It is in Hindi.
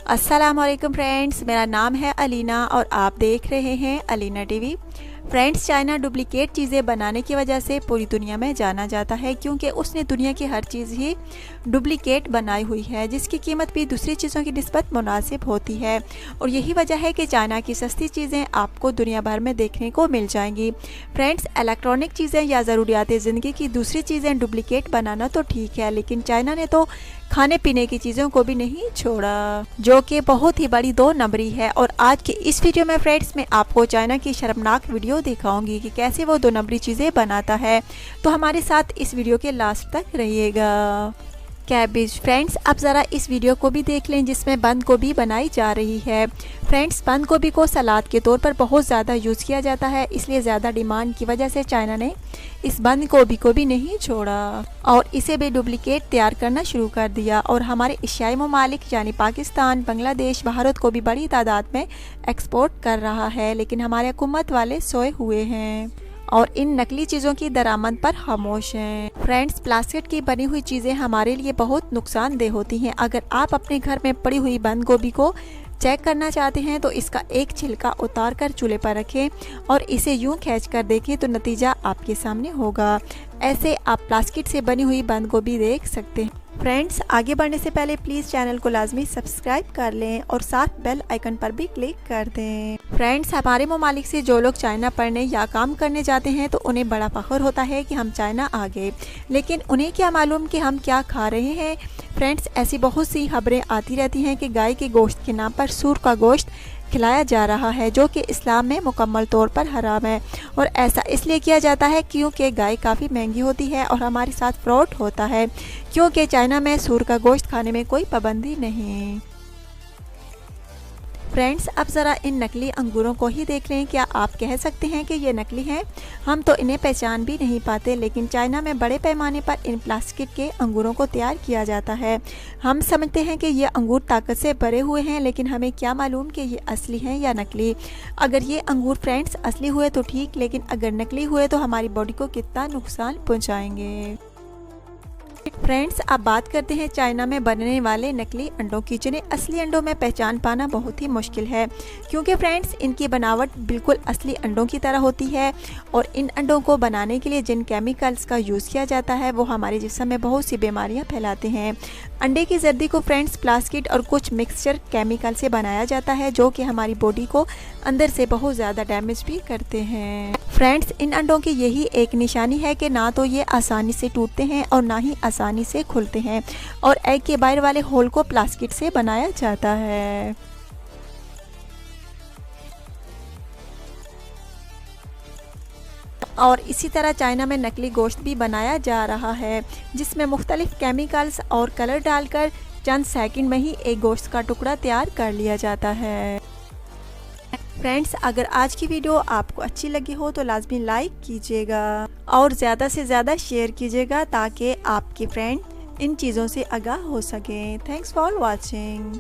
अस्सलाम वालेकुम फ्रेंड्स, मेरा नाम है अलीना और आप देख रहे हैं Alina TV. Friends, China duplicate चीज़ें बनाने की वजह से पूरी दुनिया में जाना जाता है क्योंकि उसने दुनिया की हर चीज़ ही डुप्लीकेट बनाई हुई है जिसकी कीमत भी दूसरी चीज़ों की निस्बत मुनासिब होती है। और यही वजह है कि चाइना की सस्ती चीज़ें आपको दुनिया भर में देखने को मिल जाएंगी। फ्रेंड्स, इलेक्ट्रॉनिक चीज़ें या ज़रूरियात ज़िंदगी की दूसरी चीज़ें डुप्लीकेट बनाना तो ठीक है, लेकिन चाइना ने तो खाने पीने की चीज़ों को भी नहीं छोड़ा, जो कि बहुत ही बड़ी 2 नंबरी है। और आज की इस वीडियो में फ्रेंड्स मैं आपको चाइना की शर्मनाक वीडियो दिखाऊंगी कि कैसे वो 2 नंबरी चीज़ें बनाता है। तो हमारे साथ इस वीडियो के लास्ट तक रहिएगा। कैबेज, फ्रेंड्स अब ज़रा इस वीडियो को भी देख लें जिसमें बंद गोभी बनाई जा रही है। फ्रेंड्स, बंद गोभी को सलाद के तौर पर बहुत ज़्यादा यूज़ किया जाता है, इसलिए ज़्यादा डिमांड की वजह से चाइना ने इस बंद गोभी को भी नहीं छोड़ा और इसे भी डुप्लीकेट तैयार करना शुरू कर दिया। और हमारे एशियाई ममालिक यानी पाकिस्तान, बांग्लादेश, भारत को भी बड़ी तादाद में एक्सपोर्ट कर रहा है, लेकिन हमारे हुकूमत वाले सोए हुए हैं और इन नकली चीज़ों की दरामद पर खामोश हैं। फ्रेंड्स, प्लास्टिक की बनी हुई चीज़ें हमारे लिए बहुत नुकसानदेह होती हैं। अगर आप अपने घर में पड़ी हुई बंद गोभी को चेक करना चाहते हैं तो इसका एक छिलका उतार कर चूल्हे पर रखें और इसे यूं खींच कर देखें तो नतीजा आपके सामने होगा। ऐसे आप प्लास्टिक से बनी हुई बंद गोभी देख सकते हैं। फ्रेंड्स, आगे बढ़ने से पहले प्लीज़ चैनल को लाजमी सब्सक्राइब कर लें और साथ बेल आइकन पर भी क्लिक कर दें। फ्रेंड्स, हमारे ममालिक से जो लोग चाइना पढ़ने या काम करने जाते हैं तो उन्हें बड़ा फख्र होता है कि हम चाइना आ गए, लेकिन उन्हें क्या मालूम कि हम क्या खा रहे हैं। फ्रेंड्स, ऐसी बहुत सी खबरें आती रहती हैं कि गाय के गोश्त के नाम पर सूअर का गोश्त खिलाया जा रहा है, जो कि इस्लाम में मुकम्मल तौर पर हराम है। और ऐसा इसलिए किया जाता है क्योंकि गाय काफ़ी महंगी होती है और हमारे साथ फ्रॉड होता है, क्योंकि चाइना में सूअर का गोश्त खाने में कोई पाबंदी नहीं। फ्रेंड्स, अब ज़रा इन नकली अंगूरों को ही देख लें। क्या आप कह सकते हैं कि ये नकली हैं? हम तो इन्हें पहचान भी नहीं पाते, लेकिन चाइना में बड़े पैमाने पर इन प्लास्टिक के अंगूरों को तैयार किया जाता है। हम समझते हैं कि ये अंगूर ताकत से भरे हुए हैं, लेकिन हमें क्या मालूम कि ये असली हैं या नकली। अगर ये अंगूर फ्रेंड्स असली हुए तो ठीक, लेकिन अगर नकली हुए तो हमारी बॉडी को कितना नुकसान पहुँचाएंगे। फ्रेंड्स, अब बात करते हैं चाइना में बनने वाले नकली अंडों की, जिन्हें असली अंडों में पहचान पाना बहुत ही मुश्किल है, क्योंकि फ्रेंड्स इनकी बनावट बिल्कुल असली अंडों की तरह होती है। और इन अंडों को बनाने के लिए जिन केमिकल्स का यूज़ किया जाता है वो हमारे जिस्म में बहुत सी बीमारियां फैलाते हैं। अंडे की जर्दी को फ्रेंड्स प्लास्टिक और कुछ मिक्सचर केमिकल से बनाया जाता है, जो कि हमारी बॉडी को अंदर से बहुत ज़्यादा डैमेज भी करते हैं। फ्रेंड्स, इन अंडों की यही एक निशानी है कि ना तो ये आसानी से टूटते हैं और ना ही आसानी से खुलते हैं, और एग के बाहर वाले होल को प्लास्टिक से बनाया जाता है। और इसी तरह चाइना में नकली गोश्त भी बनाया जा रहा है, जिसमें मुख्तलिफ केमिकल्स और कलर डालकर चंद सेकंड में ही एक गोश्त का टुकड़ा तैयार कर लिया जाता है। फ्रेंड्स, अगर आज की वीडियो आपको अच्छी लगी हो तो लाजमी लाइक कीजिएगा और ज़्यादा से ज़्यादा शेयर कीजिएगा ताकि आपके फ्रेंड इन चीज़ों से आगाह हो सकें। Thanks for watching.